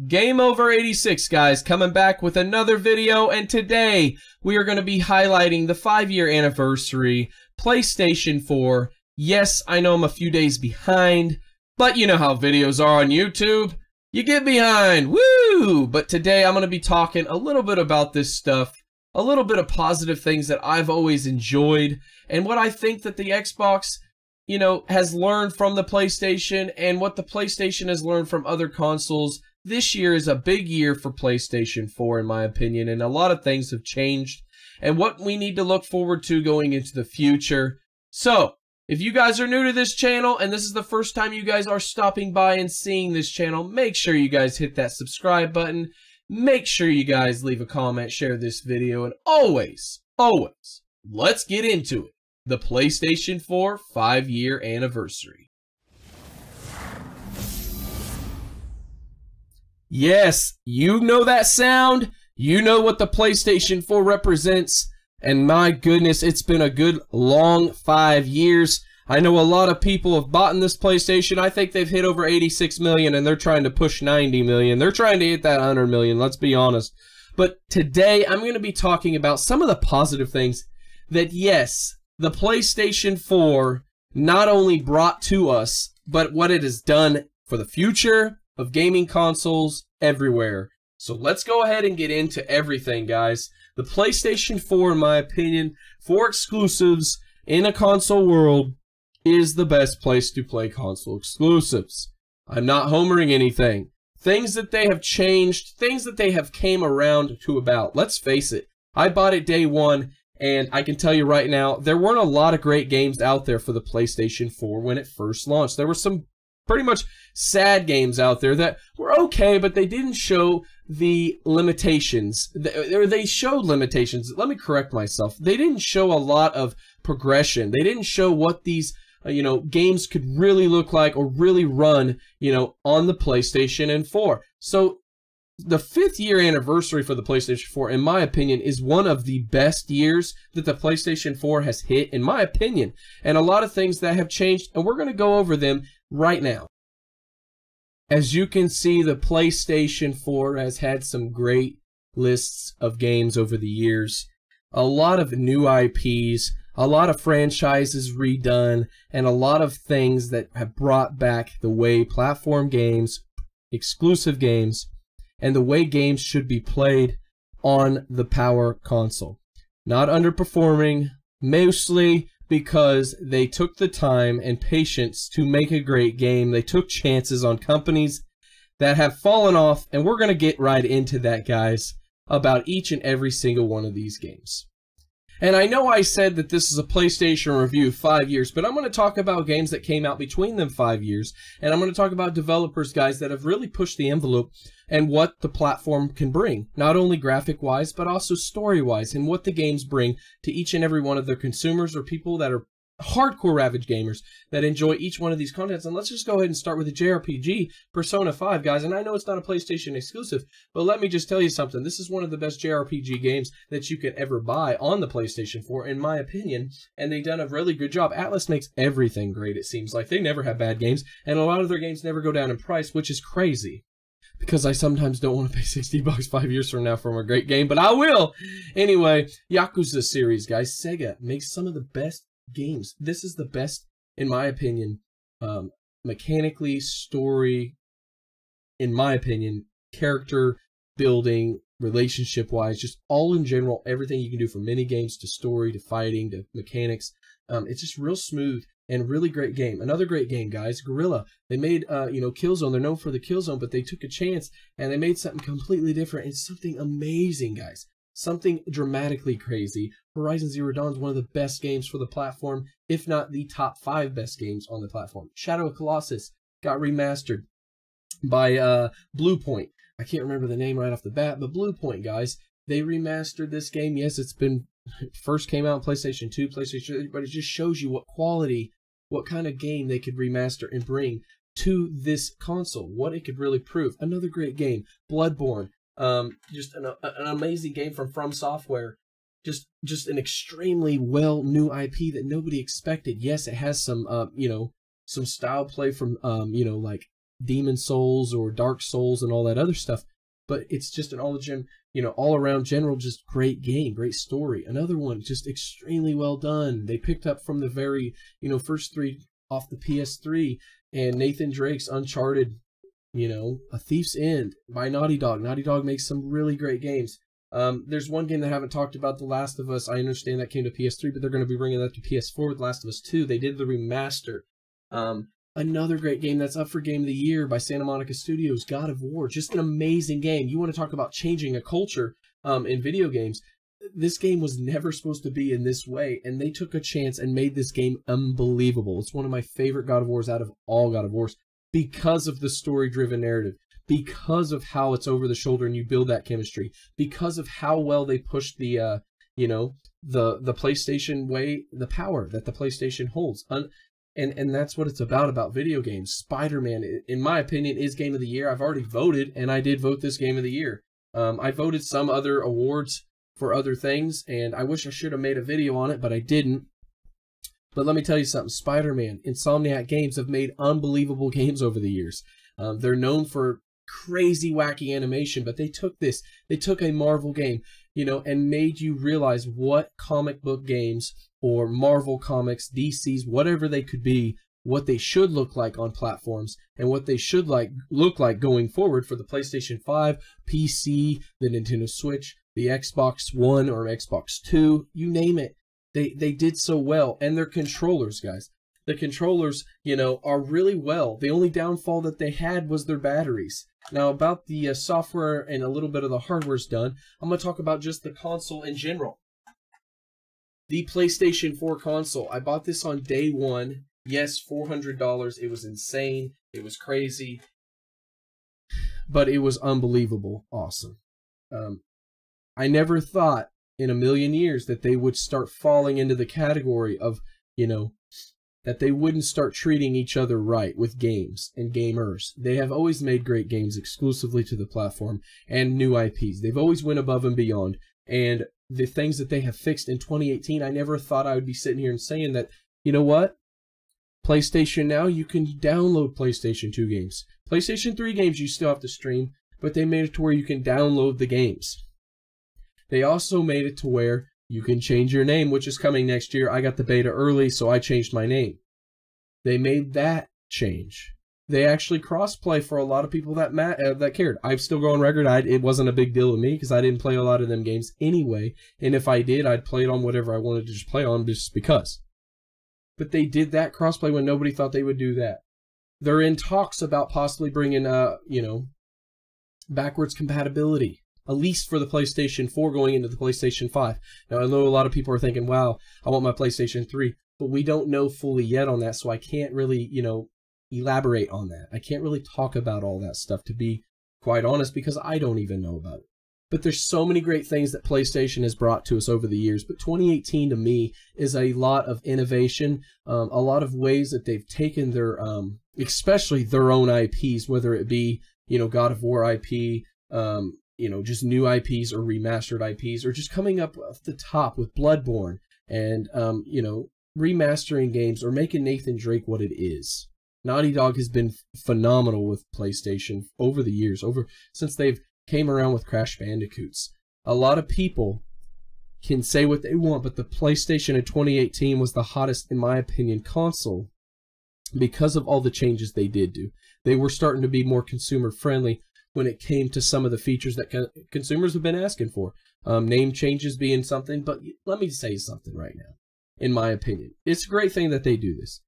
Game Over 86, guys, coming back with another video, and today we are going to be highlighting the 5-year anniversary PlayStation 4. Yes, I know I'm a few days behind, but you know how videos are on YouTube. You get behind, woo! But today I'm going to be talking a little bit about this stuff, a little bit of positive things that I've always enjoyed, and what I think that the Xbox, you know, has learned from the PlayStation, and what the PlayStation has learned from other consoles. This year is a big year for PlayStation 4, in my opinion, and a lot of things have changed, and what we need to look forward to going into the future. So, if you guys are new to this channel, and this is the first time you guys are stopping by and seeing this channel, make sure you guys hit that subscribe button. Make sure you guys leave a comment, share this video, and always, let's get into it. The PlayStation 4 5-year anniversary. Yes, you know that sound. You know what the PlayStation 4 represents. And my goodness, it's been a good long 5 years. I know a lot of people have bought in this PlayStation. I think they've hit over 86 million and they're trying to push 90 million. They're trying to hit that 100 million, let's be honest. But today I'm going to be talking about some of the positive things that, yes, the PlayStation 4 not only brought to us, but what it has done for the future of gaming consoles everywhere. So let's go ahead and get into everything, guys. The PlayStation 4, in my opinion, for exclusives in a console world, is the best place to play console exclusives. I'm not homering anything. Things that they have changed, things that they have came around to about. Let's face it, I bought it day one, and I can tell you right now, there weren't a lot of great games out there for the PlayStation 4 when it first launched. There were some pretty much sad games out there that were okay, but they didn't show the limitations. They showed limitations. Let me correct myself. They didn't show a lot of progression. They didn't show what these games could really look like or really run, on the PlayStation 4. So the 5th year anniversary for the PlayStation 4, in my opinion, is one of the best years that the PlayStation 4 has hit, in my opinion. And a lot of things that have changed, and we're going to go over them right now. As you can see, the PlayStation 4 has had some great lists of games over the years. A lot of new IPs, a lot of franchises redone, and a lot of things that have brought back the way platform games, exclusive games, and the way games should be played on the Power console. Not underperforming, mostly because they took the time and patience to make a great game. They took chances on companies that have fallen off, and we're going to get right into that, guys, about each and every single one of these games. And I know I said that this is a PlayStation review 5 years, but I'm going to talk about games that came out between them 5 years, and I'm going to talk about developers, guys, that have really pushed the envelope and what the platform can bring, not only graphic-wise, but also story-wise, and what the games bring to each and every one of their consumers or people that are hardcore Ravage gamers that enjoy each one of these contents. And let's just go ahead and start with the JRPG Persona 5, guys. And I know it's not a PlayStation exclusive, but let me just tell you something. This is one of the best JRPG games that you could ever buy on the PlayStation 4, in my opinion, and they've done a really good job. Atlas makes everything great, it seems like. They never have bad games, and a lot of their games never go down in price, which is crazy, because I sometimes don't want to pay $60 5 years from now for a great game, but I will! Anyway, Yakuza series, guys. Sega makes some of the best games. This is the best, in my opinion, mechanically, story, in my opinion, character building, relationship wise, just all in general, everything you can do, from mini games to story to fighting to mechanics. It's just real smooth and really great game. Another great game, guys, Guerrilla. They made Killzone. They're known for the Killzone, but they took a chance and they made something completely different. It's something amazing, guys. Something dramatically crazy. Horizon Zero Dawn is one of the best games for the platform, if not the top 5 best games on the platform. Shadow of Colossus got remastered by Bluepoint. I can't remember the name right off the bat, but Bluepoint, guys. They remastered this game. Yes, it first came out on PlayStation 2, PlayStation 3, but it just shows you what quality, what kind of game they could remaster and bring to this console, what it could really prove. Another great game, Bloodborne. Just an amazing game from Software. Just an extremely new IP that nobody expected. Yes, it has some some style play from like Demon Souls or Dark Souls and all that other stuff, but it's just an all around general, just great game, great story. Another one, just extremely well done. They picked up from the very, first 3 off the PS3, and Nathan Drake's Uncharted, A Thief's End by Naughty Dog. Naughty Dog makes some really great games. There's one game that I haven't talked about, The Last of Us. I understand that came to PS3, but they're going to be bringing that to PS4 with The Last of Us 2. They did the remaster. Another great game that's up for Game of the Year by Santa Monica Studios, God of War. Just an amazing game. You want to talk about changing a culture in video games. This game was never supposed to be in this way, and they took a chance and made this game unbelievable. It's one of my favorite God of Wars out of all God of Wars because of the story-driven narrative, because of how it's over the shoulder and you build that chemistry, because of how well they pushed the PlayStation way, the power that the PlayStation holds. And that's what it's about video games. Spider-Man, in my opinion, is Game of the Year. I've already voted, and I did vote this Game of the Year. I voted some other awards for other things, and I wish I should have made a video on it, but I didn't. But let me tell you something. Spider-Man, Insomniac Games have made unbelievable games over the years. They're known for crazy, wacky animation, but they took a Marvel game, and made you realize what comic book games or Marvel Comics, DC's, whatever they could be, what they should look like on platforms, and what they should look like going forward for the PlayStation 5, PC, the Nintendo Switch, the Xbox One or Xbox 2, you name it. They did so well. And their controllers, guys. The controllers, are really well. The only downfall that they had was their batteries. Now, about the software and a little bit of the hardware's done, I'm going to talk about just the console in general. The PlayStation 4 console. I bought this on day one. Yes, $400. It was insane. It was crazy. But it was unbelievable. Awesome. I never thought in a million years that they would start falling into the category of, that they wouldn't start treating each other right with games and gamers. They have always made great games exclusively to the platform and new IPs. They've always went above and beyond. And the things that they have fixed in 2018, I never thought I would be sitting here and saying that, you know what? PlayStation now, you can download PlayStation 2 games. PlayStation 3 games you still have to stream, but they made it to where you can download the games. They also made it to where you can change your name, which is coming next year. I got the beta early, so I changed my name. They made that change. They actually cross-play for a lot of people that cared. I've still go on record. It wasn't a big deal to me because I didn't play a lot of them games anyway. And if I did, I'd play it on whatever I wanted to just play on just because. But they did that cross-play when nobody thought they would do that. They're in talks about possibly bringing, backwards compatibility, at least for the PlayStation 4 going into the PlayStation 5. Now, I know a lot of people are thinking, wow, I want my PlayStation 3. But we don't know fully yet on that, so I can't really, elaborate on that. I can't really talk about all that stuff, to be quite honest, because I don't even know about it. But there's so many great things that PlayStation has brought to us over the years. But 2018 to me is a lot of innovation, a lot of ways that they've taken their, especially their own IPs, whether it be, God of War IP, just new IPs or remastered IPs, or just coming up off the top with Bloodborne and, remastering games or making Nathan Drake what it is. Naughty Dog has been phenomenal with PlayStation over the years, since they've came around with Crash Bandicoots. A lot of people can say what they want, but the PlayStation in 2018 was the hottest, in my opinion, console because of all the changes they did do. They were starting to be more consumer friendly when it came to some of the features that consumers have been asking for. Name changes being something, but let me say something right now. In my opinion, it's a great thing that they do this.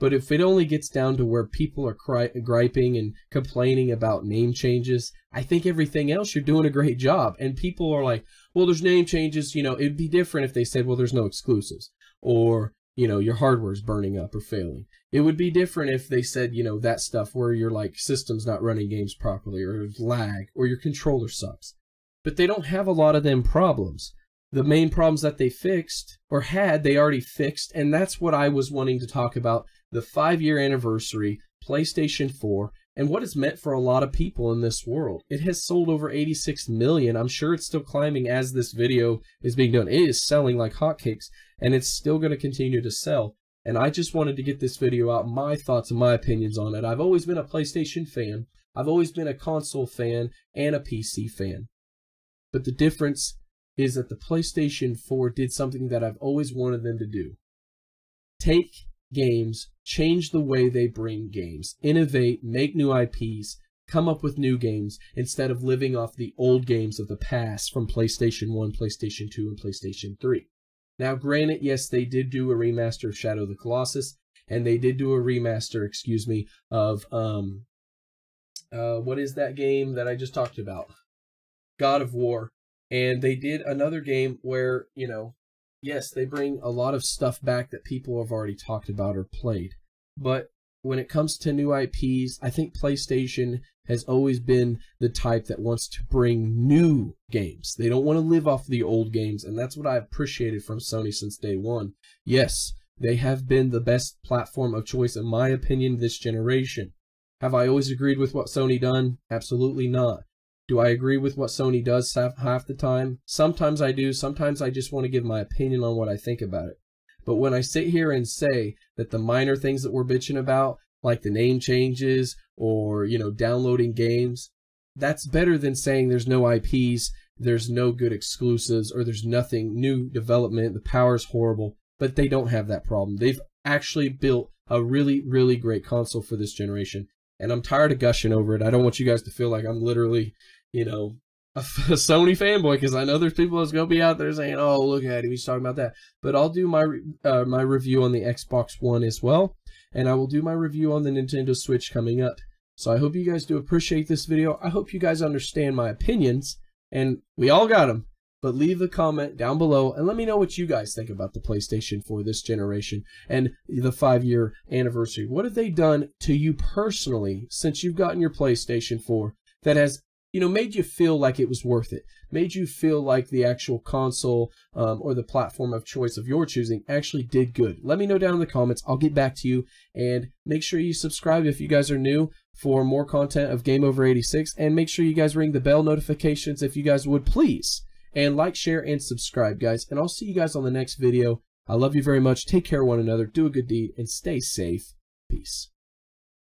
But if it only gets down to where people are griping and complaining about name changes, I think everything else you're doing a great job. And people are like, well, there's name changes. It'd be different if they said, well, there's no exclusives. Or, your hardware's burning up or failing. It would be different if they said, that stuff where your system's not running games properly, or lag, or your controller sucks. But they don't have a lot of them problems. The main problems that they fixed, or had, they already fixed, and that's what I was wanting to talk about. The 5-year anniversary, PlayStation 4, and what it's meant for a lot of people in this world. It has sold over 86 million. I'm sure it's still climbing as this video is being done. It is selling like hotcakes, and it's still going to continue to sell. And I just wanted to get this video out, my thoughts and my opinions on it. I've always been a PlayStation fan. I've always been a console fan and a PC fan. But the difference is that the PlayStation 4 did something that I've always wanted them to do. Take games, change the way they bring games, innovate, make new IPs, come up with new games instead of living off the old games of the past from PlayStation 1, PlayStation 2, and PlayStation 3. Now, granted, yes, they did do a remaster of Shadow of the Colossus, and they did do a remaster, of, what is that game that I just talked about? God of War. And they did another game where, you know, yes, they bring a lot of stuff back that people have already talked about or played. But when it comes to new IPs, I think PlayStation has always been the type that wants to bring new games. They don't want to live off the old games, and that's what I've appreciated from Sony since day one. Yes, they have been the best platform of choice, in my opinion, this generation. Have I always agreed with what Sony done? Absolutely not. Do I agree with what Sony does half the time? Sometimes I do. Sometimes I just want to give my opinion on what I think about it. But when I sit here and say that the minor things that we're bitching about, like the name changes or, you know, downloading games, that's better than saying there's no IPs, there's no good exclusives, or there's nothing new development, the power's horrible. But they don't have that problem. They've actually built a really, really great console for this generation. And I'm tired of gushing over it. I don't want you guys to feel like I'm literally, you know, a Sony fanboy, because I know there's people that's going to be out there saying, oh, look at him, he's talking about that. But I'll do my my review on the Xbox One as well, and I will do my review on the Nintendo Switch coming up. So I hope you guys do appreciate this video. I hope you guys understand my opinions, and we all got them. But leave a comment down below and let me know what you guys think about the PlayStation 4 this generation and the 5-year anniversary. What have they done to you personally since you've gotten your PlayStation 4 that has, you know, made you feel like it was worth it, made you feel like the actual console or the platform of choice of your choosing actually did good? Let me know down in the comments. I'll get back to you, and make sure you subscribe if you guys are new for more content of Game Over 86, and make sure you guys ring the bell notifications if you guys would, please. And like, share, and subscribe, guys. And I'll see you guys on the next video. I love you very much. Take care of one another. Do a good deed. And stay safe. Peace.